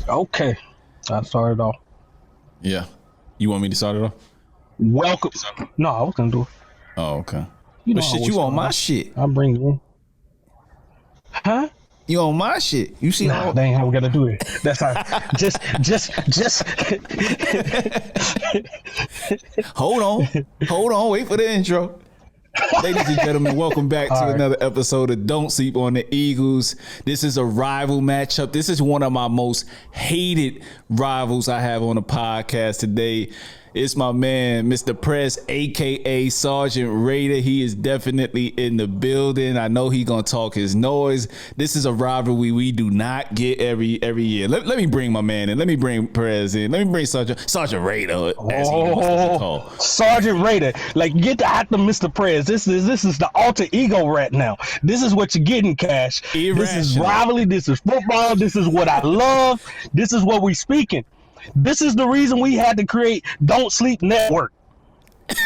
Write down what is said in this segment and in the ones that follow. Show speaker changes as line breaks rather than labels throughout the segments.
Okay, I started off.
Yeah. You want me to start it off?
Welcome. No, I was gonna do it.
Oh, okay.
You
But shit, you on my shit.
I'll bring you in. Huh?
You on my shit. You see
Nah, that ain't how we gotta do it. That's how. just.
Hold on. Wait for the intro. Ladies and gentlemen, welcome back to another episode of Don't Sleep on the Eagles. This is a rival matchup. This is one of my most hated rivals I have on the podcast today. It's my man, Mr. PREZ, a.k.a. Sergeant Raider. He is definitely in the building. I know he gonna talk his noise. This is a rivalry we do not get every year. Let me bring my man in. Let me bring PREZ in. Let me bring Sergeant Raider, as he wants to call.
Sergeant Raider. Like, get out the Mr. PREZ. This is the alter ego right now. This is what you're getting, Kash.
Irrational.
This is rivalry. This is football. This is what I love. This is what we speaking. This is the reason we had to create Don't Sleep Network.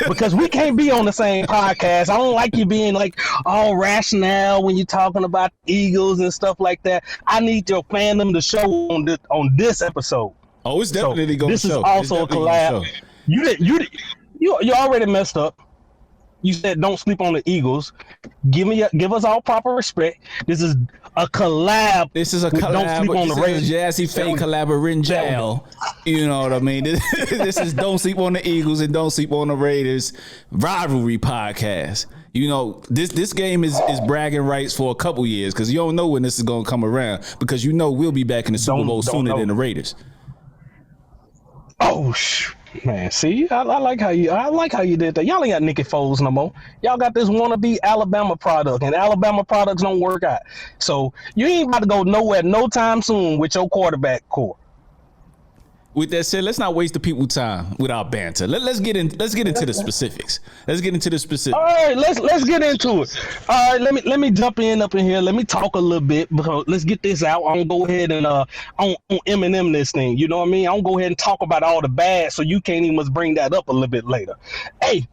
Because we can't be on the same podcast. I don't like you being like all rational when you're talking about Eagles and stuff like that. I need your fandom to show on this episode.
Oh, it's definitely going to show.
This is also a collab. You already messed up. You said don't sleep on the Eagles. Give us all proper respect. This is a collab.
This is a collab.
Don't sleep on the Raiders.
Jazzy Faye collaborating jail. You know what I mean? This is Don't Sleep on the Eagles and Don't Sleep on the Raiders rivalry podcast. You know, this game is bragging rights for a couple years because you don't know when this is going to come around because you know we'll be back in the Super Bowl sooner than the Raiders.
Oh, man, see, I like how you did that. Y'all ain't got Nicky Foles no more. Y'all got this wannabe Alabama product, and Alabama products don't work out. So you ain't about to go nowhere no time soon with your quarterback core.
With that said, let's not waste the people's time with our banter. Let's get into the specifics. All
right, let's get into it. All right, let me jump up in here. Let me talk a little bit because let's get this out. I'm gonna go ahead and on Eminem this thing. You know what I mean? I'm gonna go ahead and talk about all the bad, so you can't even bring that up a little bit later. Hey,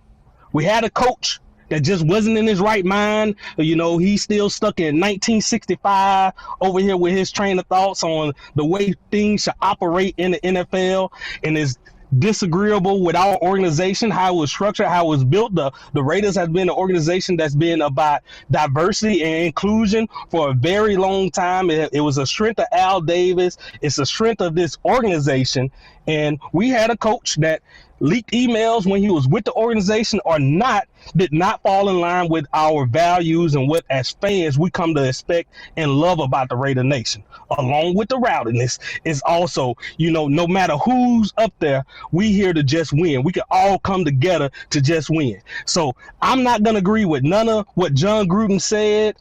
we had a coach that just wasn't in his right mind. You know, he's still stuck in 1965 over here with his train of thoughts on the way things should operate in the NFL, and is disagreeable with our organization, how it was structured, how it was built. The Raiders have been an organization that's been about diversity and inclusion for a very long time. It was a strength of Al Davis. It's a strength of this organization. And we had a coach that leaked emails when he was with the organization or not, did not fall in line with our values and what as fans we come to expect and love about the Raider Nation. Along with the rowdiness is also, you know, no matter who's up there, we here to just win. We can all come together to just win. So I'm not going to agree with none of what John Gruden said.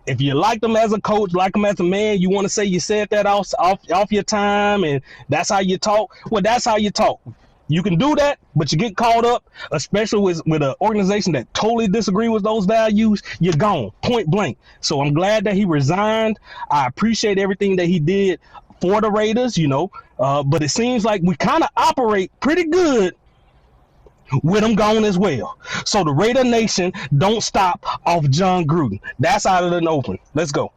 If you like him as a coach, like him as a man, you want to say you said that off your time and that's how you talk. Well, that's how you talk. You can do that, but you get caught up, especially with an organization that totally disagree with those values, you're gone, point blank. So I'm glad that he resigned. I appreciate everything that he did for the Raiders, you know, but it seems like we kind of operate pretty good with him gone as well. So the Raider Nation don't stop off John Gruden. That's out of the open. Let's go.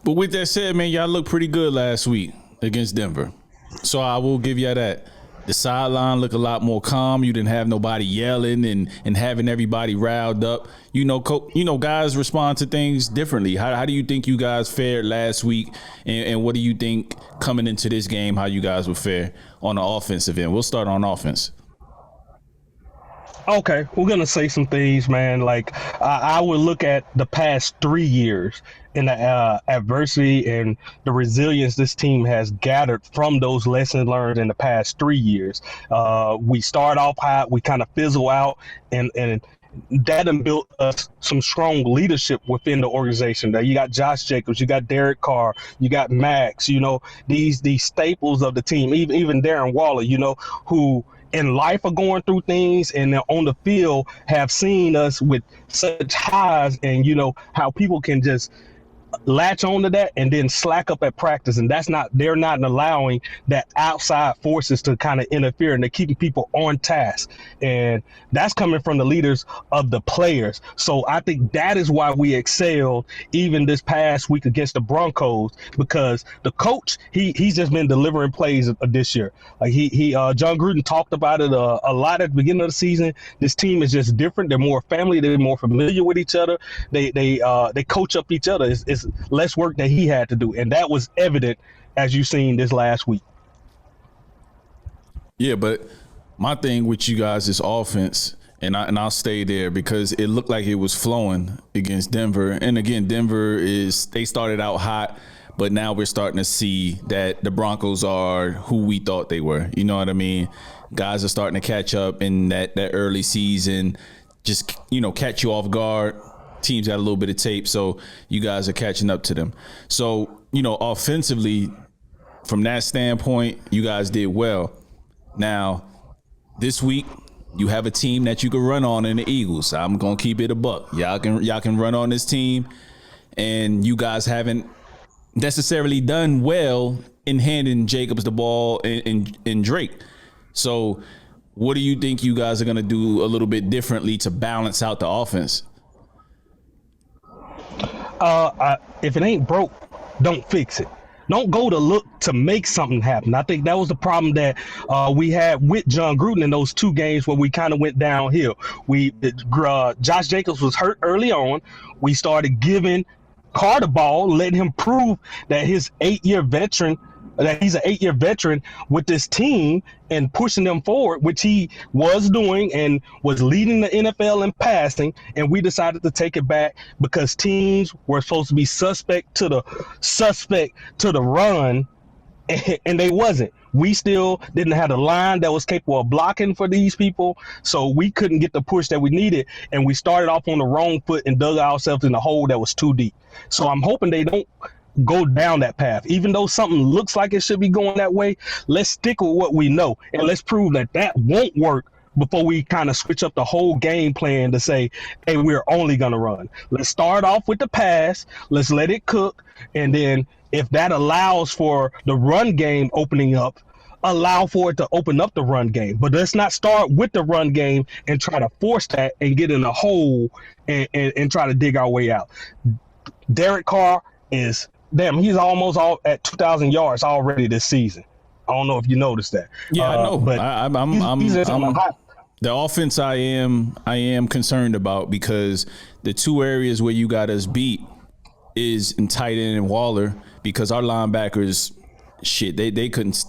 But with that said, man, y'all looked pretty good last week against Denver. So I will give y'all that. The sideline looked a lot more calm. You didn't have nobody yelling and having everybody riled up. You know, guys respond to things differently. How do you think you guys fared last week? And what do you think coming into this game, how you guys would fare on the offensive end? We'll start on offense.
Okay, we're going to say some things, man. Like, I would look at the past 3 years and the adversity and the resilience this team has gathered from those lessons learned in the past 3 years. We start off high, we kind of fizzle out, and that built us some strong leadership within the organization. That you got Josh Jacobs, you got Derek Carr, you got Max, you know, these staples of the team, even Darren Waller, you know, who in life are going through things and on the field have seen us with such highs, and you know how people can just latch on to that and then slack up at practice, and they're not allowing that outside forces to kind of interfere, and they're keeping people on task, and that's coming from the leaders of the players. So I think that is why we excelled even this past week against the Broncos, because the coach he's just been delivering plays this year. Like he John Gruden talked about it a lot at the beginning of the season. This team is just different. They're more family. They're more familiar with each other. They coach up each other. It's less work that he had to do, and that was evident as you've seen this last week.
Yeah, but my thing with you guys is offense, and I'll stay there because it looked like it was flowing against Denver. And again, they started out hot, but now we're starting to see that the Broncos are who we thought they were. You know what I mean? Guys are starting to catch up in that early season, just, catch you off guard. Teams got a little bit of tape, so you guys are catching up to them. So, offensively, from that standpoint, you guys did well. Now, this week, you have a team that you can run on in the Eagles. I'm gonna keep it a buck. Y'all can run on this team, and you guys haven't necessarily done well in handing Jacobs the ball and Drake. So, what do you think you guys are gonna do a little bit differently to balance out the offense?
If it ain't broke, don't fix it. Don't go to look to make something happen. I think that was the problem that we had with John Gruden in those two games where we kind of went downhill. Josh Jacobs was hurt early on. We started giving Carr the ball, letting him prove that he's an 8-year veteran with this team and pushing them forward, which he was doing and was leading the NFL in passing. And we decided to take it back because teams were supposed to be suspect to the run, and they wasn't. We still didn't have a line that was capable of blocking for these people, so we couldn't get the push that we needed, and we started off on the wrong foot and dug ourselves in a hole that was too deep. So I'm hoping they don't go down that path. Even though something looks like it should be going that way, let's stick with what we know, and let's prove that won't work before we kind of switch up the whole game plan to say, hey, we're only going to run. Let's start off with the pass. Let's let it cook. And then if that allows for the run game opening up, allow for it to open up the run game. But let's not start with the run game and try to force that and get in a hole and try to dig our way out. Derek Carr is, he's almost all at 2,000 yards already this season. I don't know if you noticed that.
Yeah, I know.
But he's hot.
The offense I am concerned about, because the two areas where you got us beat is in tight end and Waller, because our linebackers,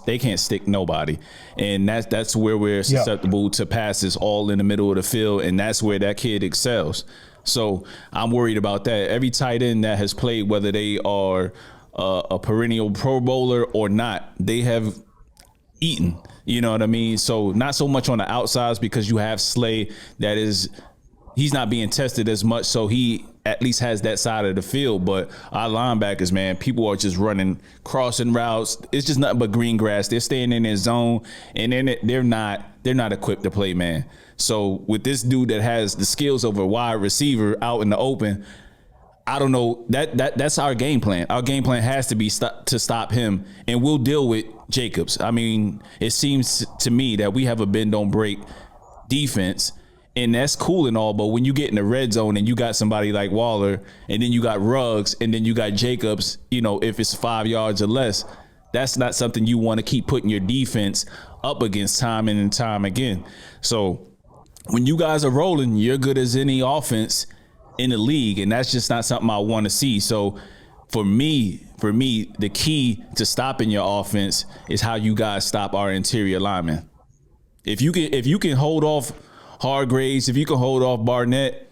they can't stick nobody, and that's where we're susceptible to passes all in the middle of the field, and that's where that kid excels. So I'm worried about that. Every tight end that has played, whether they are a perennial Pro Bowler or not, they have eaten. You know what I mean? So not so much on the outsides, because you have Slay he's not being tested as much, so he at least has that side of the field. But our linebackers, man, people are just running crossing routes. It's just nothing but green grass. They're staying in their zone, and they're not equipped to play, man. So with this dude that has the skills of a wide receiver out in the open, I don't know. That's our game plan. Our game plan has to be to stop him, and we'll deal with Jacobs. I mean, it seems to me that we have a bend don't break defense, and that's cool and all, but when you get in the red zone and you got somebody like Waller, and then you got Ruggs, and then you got Jacobs, if it's 5 yards or less, that's not something you want to keep putting your defense up against time and time again. So when you guys are rolling, you're good as any offense in the league, and that's just not something I want to see. So for me, the key to stopping your offense is how you guys stop our interior linemen. If you can hold off Hargraves, if you can hold off Barnett,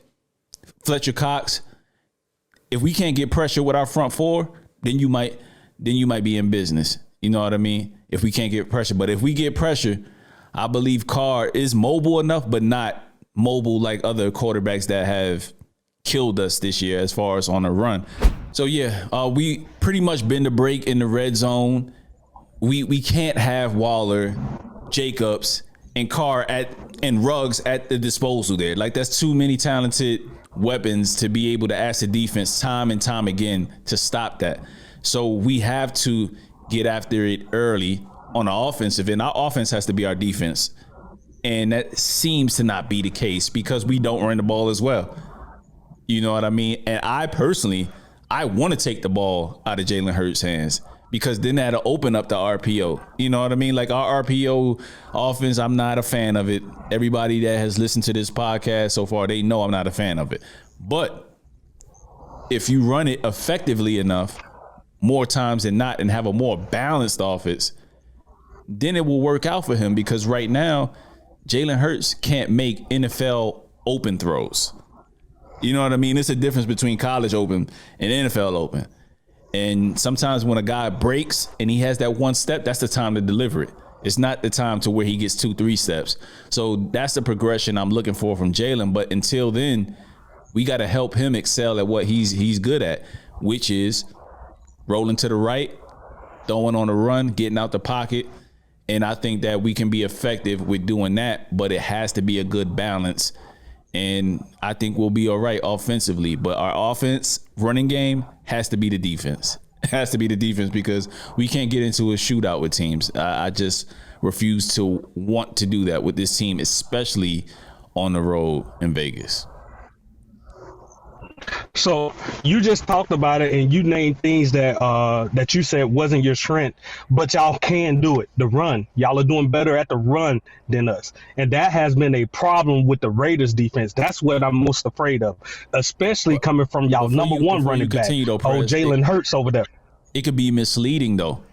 Fletcher Cox, if we can't get pressure with our front four, then you might be in business. You know what I mean? If we can't get pressure. But if we get pressure, I believe Carr is mobile enough, but not mobile like other quarterbacks that have killed us this year as far as on the run. So yeah, we pretty much bend the break in the red zone. We can't have Waller, Jacobs, and Carr and Ruggs at the disposal there. Like, that's too many talented weapons to be able to ask the defense time and time again to stop that. So we have to get after it early on the offensive end. Our offense has to be our defense. And that seems to not be the case because we don't run the ball as well. You know what I mean? And I personally, I want to take the ball out of Jalen Hurts' hands because then that'll open up the RPO. You know what I mean? Like our RPO offense, I'm not a fan of it. Everybody that has listened to this podcast so far, they know I'm not a fan of it. But if you run it effectively enough, more times than not, and have a more balanced offense, then it will work out for him because right now, Jalen Hurts can't make NFL open throws. You know what I mean? It's a difference between college open and NFL open. And sometimes when a guy breaks and he has that one step, that's the time to deliver it. It's not the time to where he gets 2-3 steps. So that's the progression I'm looking for from Jalen. But until then, we got to help him excel at what he's good at, which is rolling to the right, throwing on the run, getting out the pocket. And I think that we can be effective with doing that, but it has to be a good balance. And I think we'll be all right offensively. But our offense running game has to be the defense. It has to be the defense because we can't get into a shootout with teams. I just refuse to want to do that with this team, especially on the road in Vegas.
So you just talked about it and you named things that that you said wasn't your strength, but y'all can do it. The run. Y'all are doing better at the run than us. And that has been a problem with the Raiders defense. That's what I'm most afraid of, especially coming from y'all number one running back, Jalen Hurts over there.
It could be misleading though.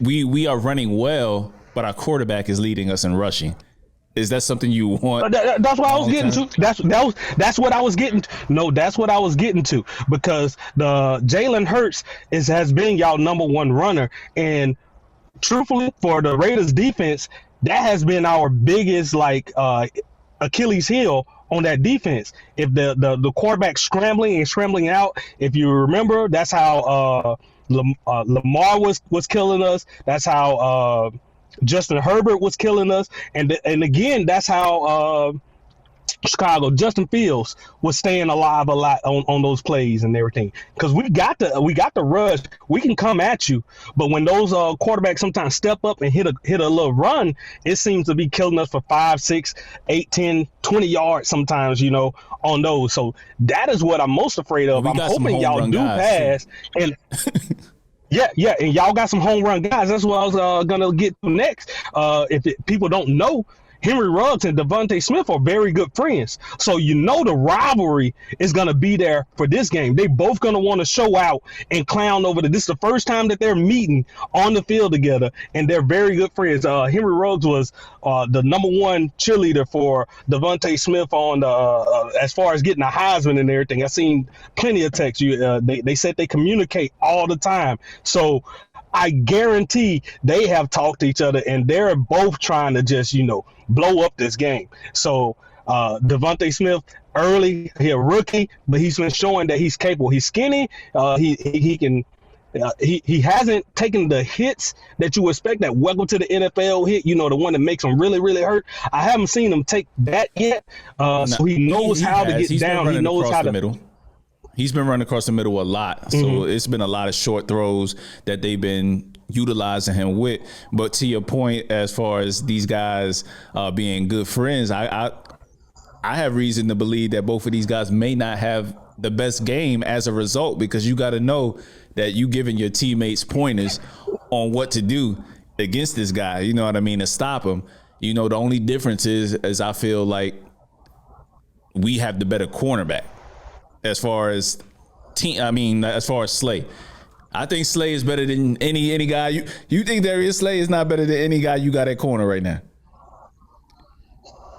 We are running well, but our quarterback is leading us in rushing. Is that something you want?
That's what I was getting to. That's what I was getting to. No, that's what I was getting to because the Jalen Hurts has been y'all number one runner, and truthfully, for the Raiders defense, that has been our biggest Achilles heel on that defense. If the quarterback scrambling out, if you remember, that's how Lamar was killing us. That's how Justin Herbert was killing us, and again, that's how Chicago Justin Fields was staying alive a lot on those plays and everything. Because we got the rush, we can come at you, but when those quarterbacks sometimes step up and hit a little run, it seems to be killing us for 5, 6, 8, 10, 20 yards sometimes, on those. So that is what I'm most afraid of. I'm hoping y'all do pass and. Yeah, and y'all got some home run guys. That's what I was gonna get to next. People don't know, Henry Ruggs and Devante Smith are very good friends. So the rivalry is going to be there for this game. They both going to want to show out and clown over this is the first time that they're meeting on the field together, and they're very good friends. Henry Ruggs was the number one cheerleader for Devante Smith on as far as getting a Heisman and everything. I've seen plenty of texts. They said they communicate all the time. So I guarantee they have talked to each other, and they're both trying to just, blow up this game. So Devante Smith, early, he a rookie, but he's been showing that he's capable. He's skinny. He can. He hasn't taken the hits that you expect, that welcome to the NFL hit, the one that makes him really, really hurt. I haven't seen him take that yet. So he knows how to get down. He knows how to.
Middle. He's been running across the middle a lot. So it's been a lot of short throws that they've been utilizing him with. But to your point, as far as these guys being good friends, I have reason to believe that both of these guys may not have the best game as a result, because you got to know that you giving your teammates pointers on what to do against this guy, you know what I mean, to stop him. The only difference is I feel like we have the better cornerback. As far as as far as Slay, I think Slay is better than any guy. You think Darius Slay is not better than any guy you got at corner right now?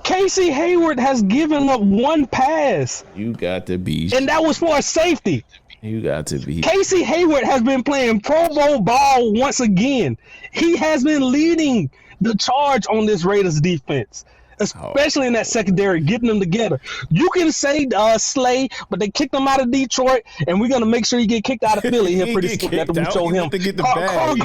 Casey Hayward has given up one pass.
You got to be,
and that was for a safety.
You got to be.
Casey Hayward has been playing Pro Bowl ball once again. He has been leading the charge on this Raiders defense, especially in that secondary, getting them together. You can say Slay, but they kicked him out of Detroit, and we're going to make sure he get kicked out of Philly here pretty soon after we show him.
To get the bag.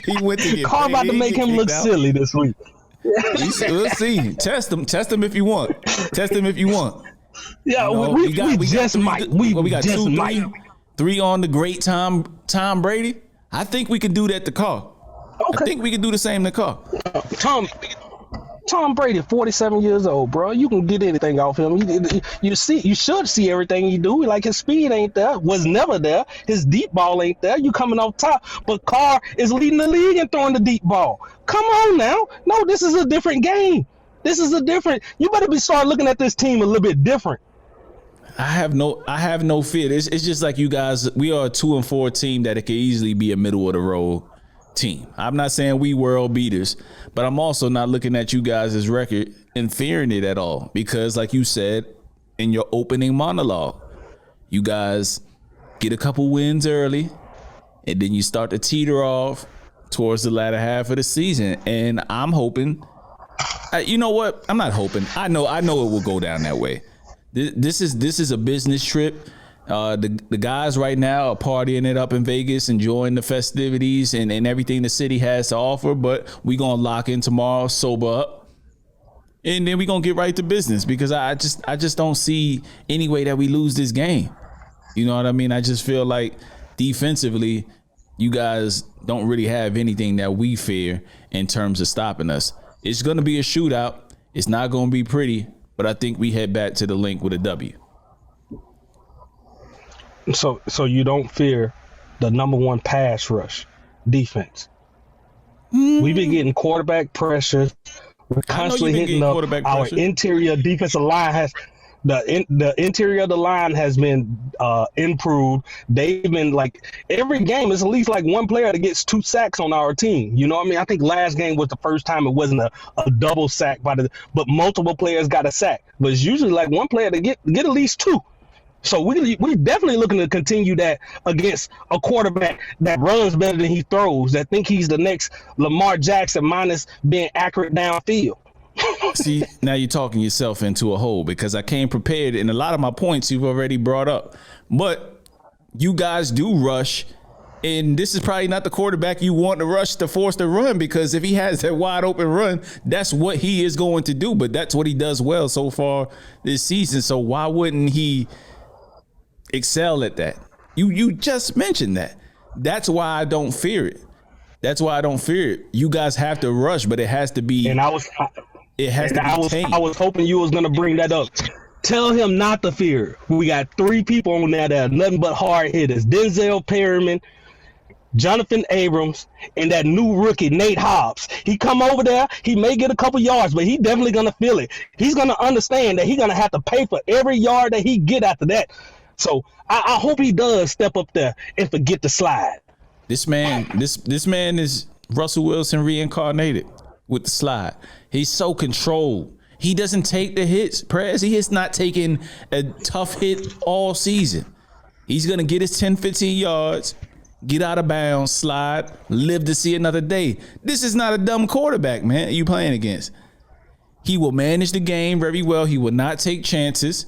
He went to get
Carr about to make him look silly this week.
We'll see. Test them if you want. Test them if you want.
Yeah, we just might. We got just 2, 3,
3 on the great Tom Brady. I think we can do that to Carr. Okay. I think we can do the same to Carr.
Tom Brady, 47 years old, bro. You can get anything off him. You should see everything he do. Like, his speed ain't there, was never there. His deep ball ain't there. You coming off top, but Carr is leading the league and throwing the deep ball. Come on now. No, this is a different game. You better start looking at this team a little bit different.
I have no fear. It's just like you guys. We are a 2-4 team that it could easily be a middle of the road team. I'm not saying we world beaters, but I'm also not looking at you guys' record and fearing it at all, because like you said in your opening monologue, you guys get a couple wins early and then you start to teeter off towards the latter half of the season. And I'm hoping, you know what? I'm not hoping. I know it will go down that way. This is a business trip. The guys right now are partying it up in Vegas, enjoying the festivities and everything the city has to offer. But we gonna lock in tomorrow, sober up, and then we gonna get right to business, because I just don't see any way that we lose this game. You know what I mean? I just feel like defensively, you guys don't really have anything that we fear in terms of stopping us. It's gonna be a shootout. It's not gonna be pretty, but I think we head back to the link with a W.
So you don't fear the number one pass rush defense? We've been getting quarterback pressure. We're constantly hitting up. Our interior defensive line has the interior of the line has been improved. They've been like, every game is at least like one player that gets 2 sacks on our team. You know what I mean? I think last game was the first time it wasn't a double sack but multiple players got a sack. But it's usually like one player to get at least 2. So we're definitely looking to continue that against a quarterback that runs better than he throws, that think he's the next Lamar Jackson minus being accurate downfield.
See, now you're talking yourself into a hole, because I came prepared, and a lot of my points you've already brought up. But you guys do rush, and this is probably not the quarterback you want to rush to force the run, because if he has that wide open run, that's what he is going to do. But that's what he does well so far this season. So why wouldn't he excel at that? You just mentioned that. That's why I don't fear it. You guys have to rush, but it has to be. And I was
hoping you was gonna bring that up. Tell him not to fear. We got 3 people on there that are nothing but hard hitters: Denzel Perryman, Jonathan Abrams, and that new rookie Nate Hobbs. He come over there, he may get a couple yards, but he definitely gonna feel it. He's gonna understand that he's gonna have to pay for every yard that he get after that. So I hope he does step up there and forget to slide.
This man is Russell Wilson reincarnated with the slide. He's so controlled. He doesn't take the hits. PREZ, he has not taken a tough hit all season. He's going to get his 10, 15 yards, get out of bounds, slide, live to see another day. This is not a dumb quarterback, man, you playing against. He will manage the game very well. He will not take chances.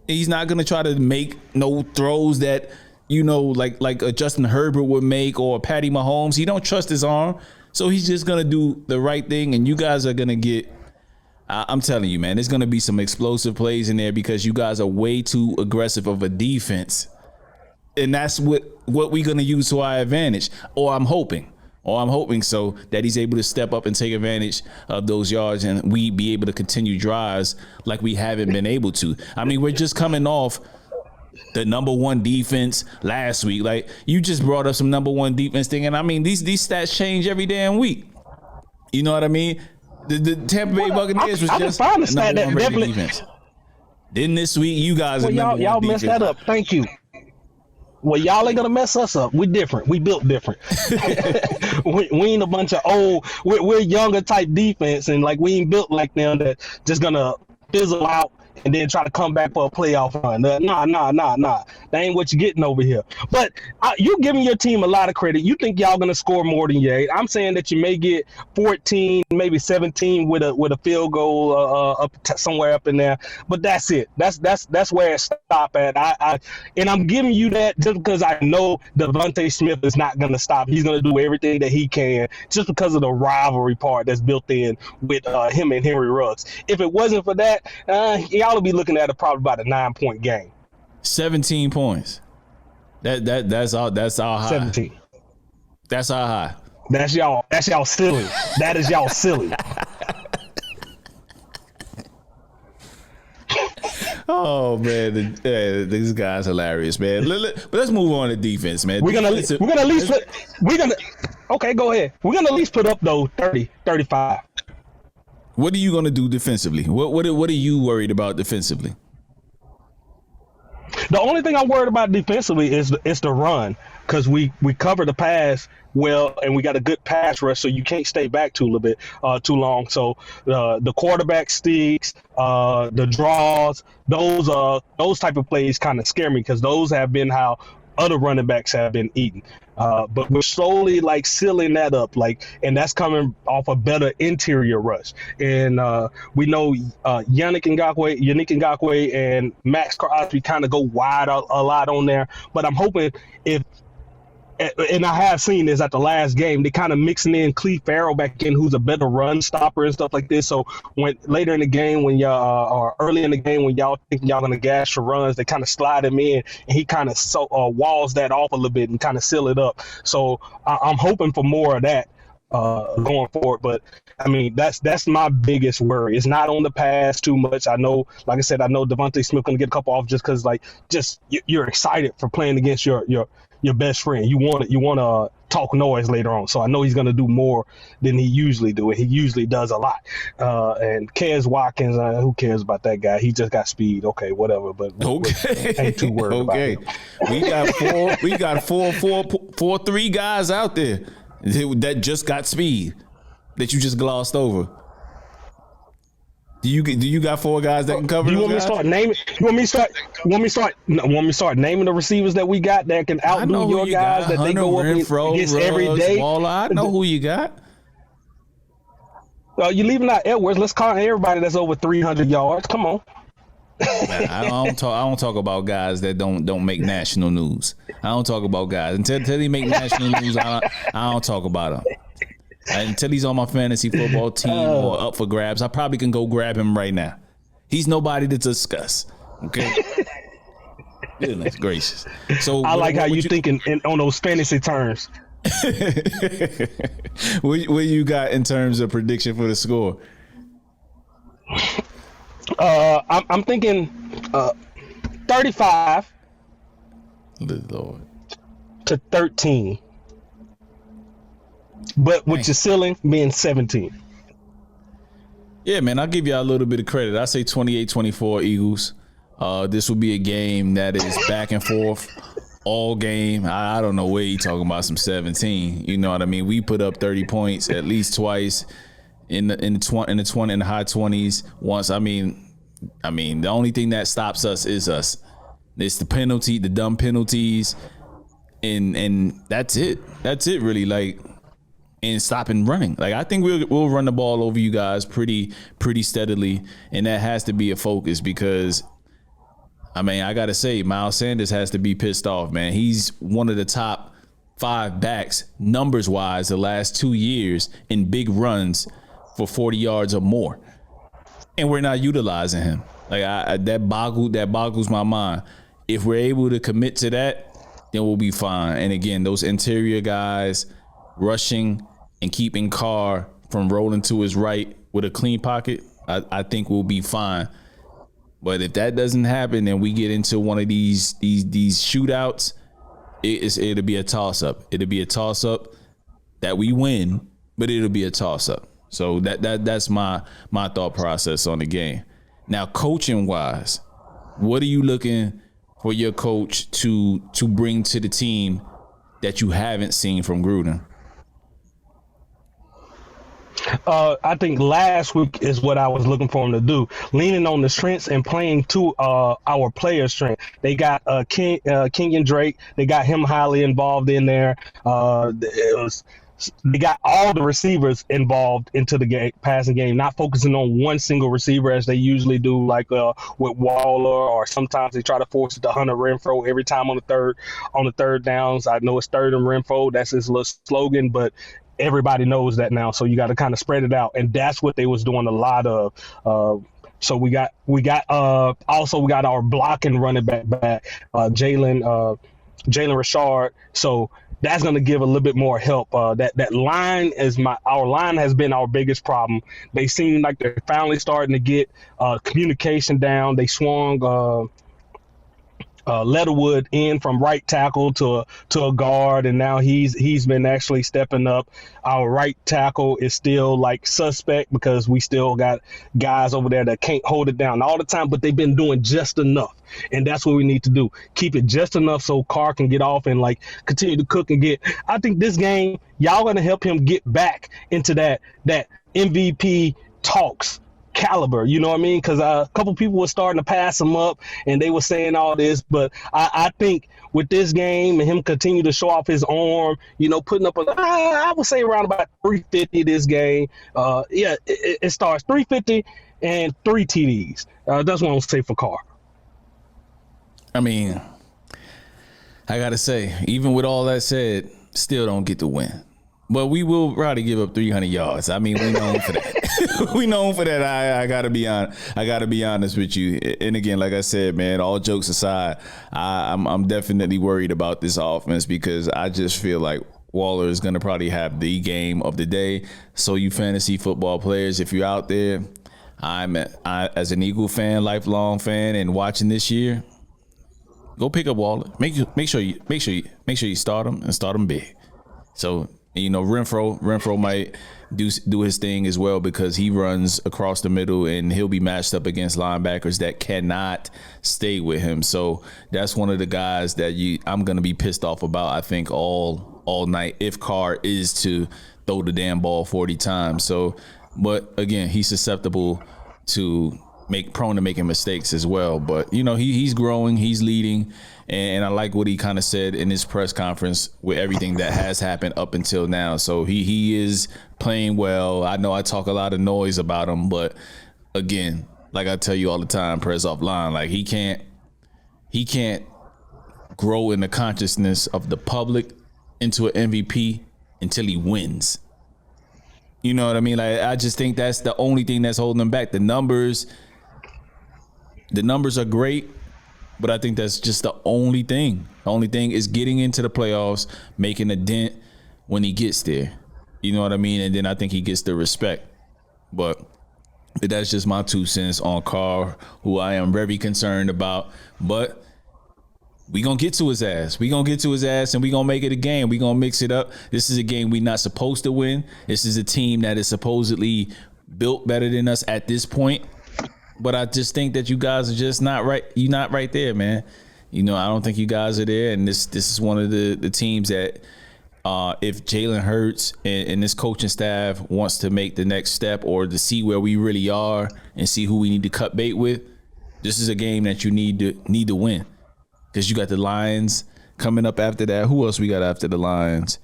He's not going to try to make no throws that, you know, like a Justin Herbert would make, or Patty Mahomes. He don't trust his arm. So he's just going to do the right thing. And you guys are going to get, I'm telling you, man, there's going to be some explosive plays in there, because you guys are way too aggressive of a defense. And that's what we're going to use to our advantage. Or I'm hoping so, that he's able to step up and take advantage of those yards, and we be able to continue drives like we haven't been able to. I mean, we're just coming off the number 1 defense last week. Like, you just brought up some number 1 defense thing, and I mean, these stats change every damn week. You know what I mean? The Tampa Bay Buccaneers was just number 1 rated defense. Then this week, you guys are number 1
y'all
defense.
messed that up. Thank you. Well, y'all ain't gonna mess us up. We different. We built different. we ain't a bunch of old. We're younger type defense, and like we ain't built like them that just gonna fizzle out and then try to come back for a playoff run. Nah. That ain't what you're getting over here. But you're giving your team a lot of credit. You think y'all gonna score more than you 8. I'm saying that you may get 14, maybe 17 with a field goal somewhere up in there. But that's it. That's where it stop at. And I'm giving you that just because I know Devante Smith is not gonna stop. He's gonna do everything that he can just because of the rivalry part that's built in with him and Henry Ruggs. If it wasn't for that, y'all would be looking at probably about a 9-point game.
17 points. That's all high.
17.
That's all high.
That's y'all silly. That is y'all silly.
Oh man, this guy's hilarious, man. But let's move on to defense, man.
We're gonna okay, go ahead. We're gonna at least put up though 30, 35.
What are you gonna do defensively? What are you worried about defensively?
The only thing I'm worried about defensively is the run, because we cover the pass well, and we got a good pass rush, so you can't stay back too long. So the quarterback sticks, the draws, those type of plays kind of scare me, because those have been how other running backs have been eaten. But we're slowly sealing that up, and that's coming off a better interior rush. And we know Yannick Ngakoue and Max Crosby kind of go wide a lot on there. But I'm hoping and I have seen this at the last game, they kind of mixing in Cleve Farrell back in, who's a better run stopper and stuff like this. So when later in the game, when y'all or early in the game, when y'all think y'all gonna gash for runs, they kind of slide him in, and he kind of walls that off a little bit and kind of seal it up. So I'm hoping for more of that going forward. But I mean, that's my biggest worry. It's not on the pass too much. I know, like I said, I know Devante Smith gonna get a couple off just because you're excited for playing against your best friend. You want to talk noise later on. So I know he's going to do more than he usually do. And he usually does a lot. And Kez Watkins, who cares about that guy? He just got speed. Okay, whatever. But ain't too worried about him.
We got four 3 guys out there that just got speed that you just glossed over. Do you got 4 guys that can cover? You want me to start naming? You want me to start naming the receivers that we got that can outdo your guys that they go up Renfro,
against every day?
Waller, I know who you got.
You're leaving out Edwards. Let's call everybody that's over 300 yards. Come on.
Man, I don't talk about guys that don't make national news. I don't talk about guys until they make national news. I don't talk about them. Until he's on my fantasy football team or up for grabs, I probably can go grab him right now. He's nobody to discuss. Okay. Goodness gracious. So
I like how you thinking on those fantasy terms.
What you got in terms of prediction for the score?
I'm thinking 35
Lord.
to 13. But with your ceiling being 17.
Yeah, man, I'll give y'all a little bit of credit. I say 28-24 Eagles. This will be a game that is back and forth all game. I don't know where you talking about some 17. You know what I mean? We put up 30 points at least twice in the high 20s once. I mean, the only thing that stops us is us. It's the dumb penalties, and that's it. That's it, really. And stopping running. I think we'll run the ball over you guys pretty steadily, and that has to be a focus because, I gotta say, Miles Sanders has to be pissed off, man. He's one of the top 5 backs numbers wise the last 2 years in big runs for 40 yards or more, and we're not utilizing him. That boggles my mind. If we're able to commit to that, then we'll be fine. And again, those interior guys rushing and keeping Carr from rolling to his right with a clean pocket, I think we'll be fine. But if that doesn't happen and we get into one of these shootouts, it'll be a toss-up. It'll be a toss-up that we win, but it'll be a toss-up. So that's my thought process on the game. Now, coaching-wise, what are you looking for your coach to bring to the team that you haven't seen from Gruden?
I think last week is what I was looking for him to do, leaning on the strengths and playing to our players' strength. They got Kenyon Drake. They got him highly involved in there. They got all the receivers involved into the passing game, not focusing on one single receiver as they usually do, like with Waller, or sometimes they try to force it to Hunter Renfro every time on the third downs. I know it's third and Renfro. That's his little slogan, but everybody knows that now. So you got to kind of spread it out, and that's what they was doing a lot of. So we got our blocking running back, Jalen Richard. So that's going to give a little bit more help. That line our line has been our biggest problem. They seem like they're finally starting to get communication down. They swung Leatherwood in from right tackle to a guard, and now he's been actually stepping up. Our right tackle is still like suspect because we still got guys over there that can't hold it down all the time, but they've been doing just enough, and that's what we need to do. Keep it just enough so Carr can get off and like continue to cook and get. I think this game y'all gonna help him get back into that MVP talks caliber, you know what I mean? Because a couple people were starting to pass him up and they were saying all this, but I think with this game and him continue to show off his arm, putting up I would say around about 350 this game. It starts 350 and 3 TDs. That's what I'm gonna say for Carr.
I mean, I gotta say, even with all that said, still don't get the win. But we will probably give up 300 yards. I mean, we known for that. We known for that. I gotta be honest with you. And again, like I said, man, all jokes aside, I'm definitely worried about this offense because I just feel like Waller is gonna probably have the game of the day. So you fantasy football players, if you're out there, I as an Eagle fan, lifelong fan, and watching this year, go pick up Waller. Make sure you start him and start him big. So. Renfro might do his thing as well because he runs across the middle and he'll be matched up against linebackers that cannot stay with him. So that's one of the guys that I'm going to be pissed off about, I think, all night if Carr is to throw the damn ball 40 times. So, but again, he's susceptible to prone to making mistakes as well. But, he's growing, he's leading. And I like what he kind of said in his press conference with everything that has happened up until now. So he is playing well. I know I talk a lot of noise about him, but again, like I tell you all the time, PREZ offline, like he can't grow in the consciousness of the public into an MVP until he wins. You know what I mean? Like I just think that's the only thing that's holding him back. The numbers are great. But I think that's just the only thing. The only thing is getting into the playoffs, making a dent when he gets there. You know what I mean? And then I think he gets the respect. But that's just my 2 cents on Carr, who I am very concerned about. But we going to get to his ass. We going to get to his ass and we going to make it a game. We going to mix it up. This is a game we're not supposed to win. This is a team that is supposedly built better than us at this point. But I just think that you guys are just not right. You're not right there, man. I don't think you guys are there. And this is one of the teams that if Jalen Hurts and this coaching staff wants to make the next step or to see where we really are and see who we need to cut bait with, this is a game that you need to win. Because you got the Lions coming up after that. Who else we got after the Lions?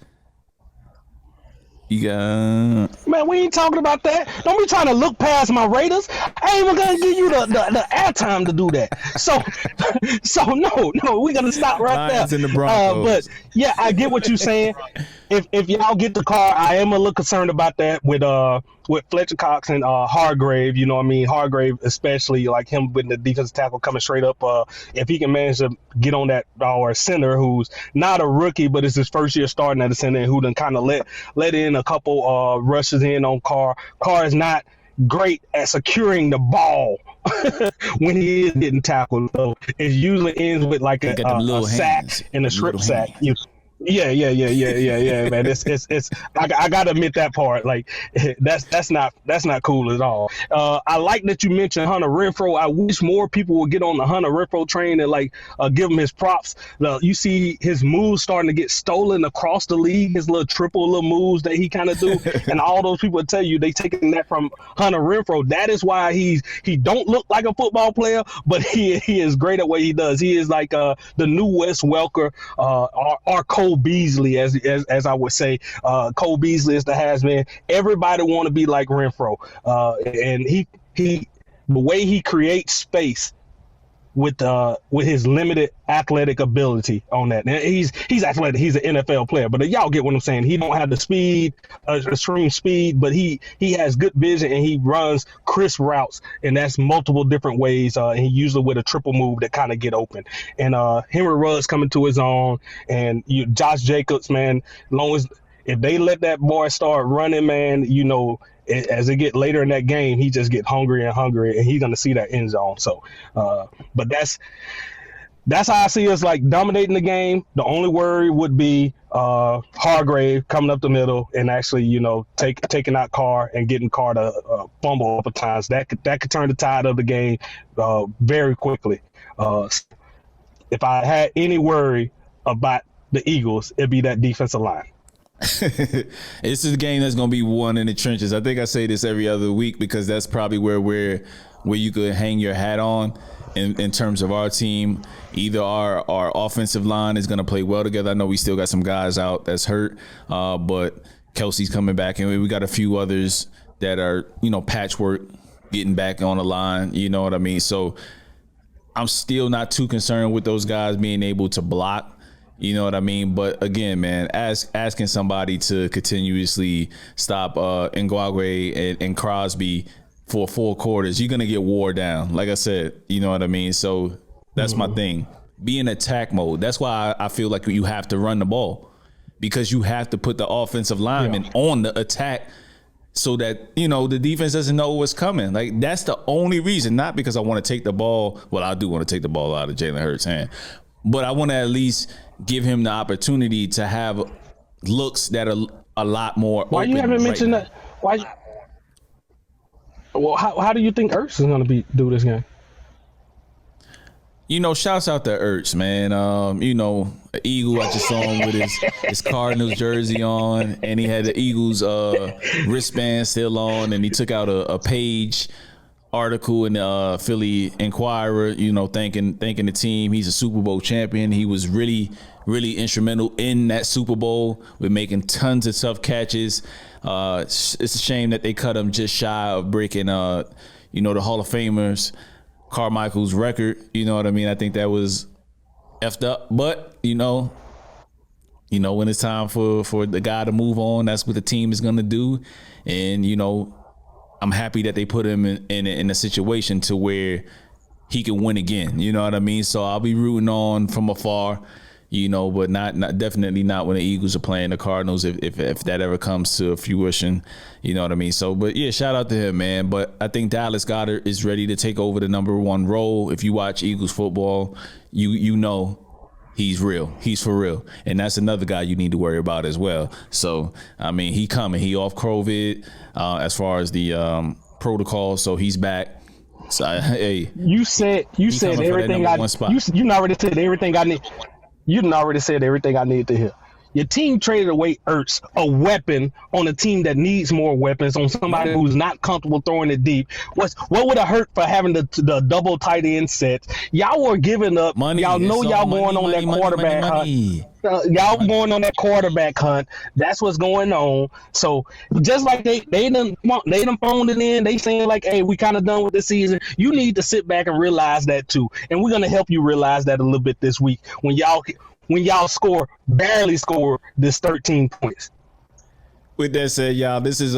Man,
we ain't talking about that. Don't be trying to look past my Raiders. I ain't even gonna give you the airtime to do that. So no, we're gonna stop right
Lions
there.
And the Broncos.
But yeah, I get what you're saying. If y'all get the car, I am a little concerned about that with Fletcher Cox and Hargrave. You know what I mean? Hargrave, especially like him with the defensive tackle coming straight up. If he can manage to get on that our center, who's not a rookie, but it's his first year starting at the center, and who done kind of let in a couple rushes in on Carr. Carr is not great at securing the ball when he is getting tackled. So it usually ends with like a sack and a strip sack. Yeah, man. It's. I gotta admit that part. Like that's not cool at all. I like that you mentioned Hunter Renfro. I wish more people would get on the Hunter Renfro train and like give him his props. You see his moves starting to get stolen across the league. His little triple little moves that he kind of do, and all those people tell you they taking that from Hunter Renfro. That is why he don't look like a football player, but he is great at what he does. He is like the new Wes Welker, our Cole Beasley, as I would say. Cole Beasley is the has-been. Everybody want to be like Renfro, and he the way he creates space with his limited athletic ability on that. Now, he's athletic. He's an NFL player, but y'all get what I'm saying. He don't have the speed, extreme speed, but he has good vision and he runs crisp routes, and that's multiple different ways. And he usually with a triple move that kind of get open. And Henry Ruggs coming to his own, and Josh Jacobs, man. Long as if they let that boy start running, man, as it get later in that game, he just get hungry and hungry, and he's gonna see that end zone. So, but that's how I see us like dominating the game. The only worry would be Hargrave coming up the middle and actually, taking out Carr and getting Carr to fumble a couple times. That could turn the tide of the game very quickly. If I had any worry about the Eagles, it'd be that defensive line.
This is a game that's going to be won in the trenches. I think I say this every other week because that's probably where you could hang your hat on in terms of our team. Either our offensive line is going to play well together. I know we still got some guys out that's hurt, but Kelsey's coming back, and we got a few others that are, patchwork getting back on the line. You know what I mean? So I'm still not too concerned with those guys being able to block. You know what I mean? But again, man, asking somebody to continuously stop Ngwagwe and Crosby for 4 quarters, you're going to get wore down. Like I said, you know what I mean? So that's my thing. Be in attack mode. That's why I feel like you have to run the ball, because you have to put the offensive lineman on the attack so that, the defense doesn't know what's coming. Like, that's the only reason, not because I want to take the ball. Well, I do want to take the ball out of Jalen Hurts' hand, but I want to at least give him the opportunity to have looks that are a lot more.
Why you haven't mentioned that? Why? Well, how do you think Ertz is going to do this game?
Shouts out to Ertz, man. Eagle, I just saw him with his Cardinals jersey on, and he had the Eagles wristband still on, and he took out a page article in the Philly Inquirer, thanking the team. He's a Super Bowl champion. He was really, really instrumental in that Super Bowl with making tons of tough catches. It's a shame that they cut him just shy of breaking, the Hall of Famers, Carmichael's record. You know what I mean? I think that was effed up. But, when it's time for the guy to move on, that's what the team is going to do. And, I'm happy that they put him in a situation to where he can win again. You know what I mean? So I'll be rooting on from afar, but not definitely not when the Eagles are playing the Cardinals if that ever comes to fruition. You know what I mean? So, but yeah, shout out to him, man. But I think Dallas Goedert is ready to take over the number 1 role. If you watch Eagles football, you know he's real. He's for real. And that's another guy you need to worry about as well. So, I mean, he coming. He off COVID as far as the protocol. So he's back. So, hey.
You said everything you already said everything I need. You already said everything I need to hear. Your team traded away Ertz, a weapon, on a team that needs more weapons, on somebody who's not comfortable throwing it deep. What would have hurt for having the double tight end sets? Y'all were giving up.
Money.
Y'all know y'all going on that quarterback hunt. Y'all going on that quarterback hunt. That's what's going on. So just like they done phoned it in. They saying like, hey, we kind of done with this season. You need to sit back and realize that too. And we're gonna help you realize that a little bit this week when y'all barely score this 13 points.
With that said, y'all, this is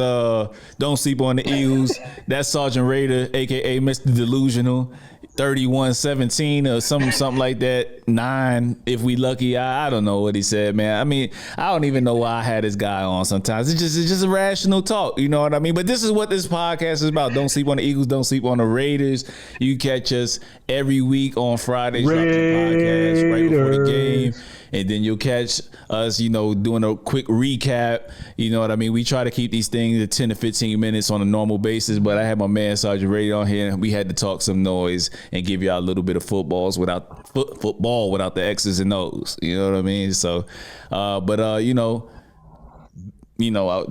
Don't Sleep on the Eagles. That's Sergeant Raider, aka Mr. Delusional, 31-17 or something like that. 9 if we lucky. I don't know what he said, man. I mean, I don't even know why I had this guy on sometimes. It's just a rational talk, you know what I mean? But this is what this podcast is about. Don't sleep on the Eagles, don't sleep on the Raiders. You catch us every week on Fridays, drop the podcast right before the game. and then you'll catch us, doing a quick recap. You know what I mean? We try to keep these things at 10 to 15 minutes on a normal basis, but I had my man Sergeant Raider on here. We had to talk some noise and give y'all a little bit of football without the X's and O's. You know what I mean? So, the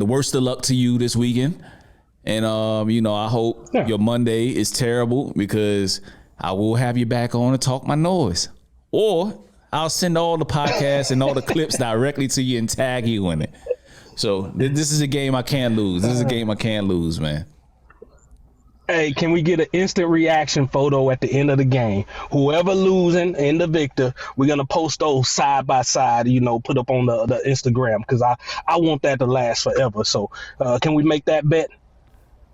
worst of luck to you this weekend. And, I hope your Monday is terrible, because I will have you back on to talk my noise. Or I'll send all the podcasts and all the clips directly to you and tag you in it. So this is a game I can't lose. This is a game I can't lose, man.
Hey, can we get an instant reaction photo at the end of the game? Whoever losing and the victor, we're going to post those side by side, put up on the Instagram, because I want that to last forever. So can we make that bet?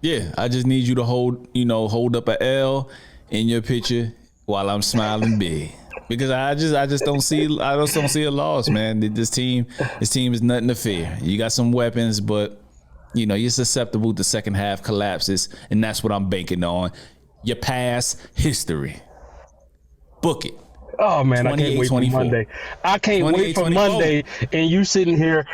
Yeah, I just need you to hold up a L in your picture while I'm smiling big, because I just don't see a loss, man. This team is nothing to fear. You got some weapons, but you're susceptible to second half collapses, and that's what I'm banking on. Your past history. Book it.
Oh man, I can't wait for Monday. I can't wait for Monday, and you sitting here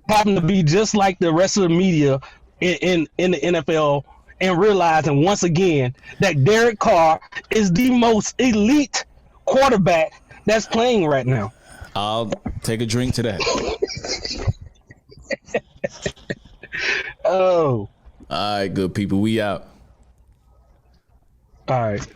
having to be just like the rest of the media in the NFL, and realizing once again that Derek Carr is the most elite quarterback that's playing right now.
I'll take a drink to that.
Oh.
All right, good people. We out.
All right.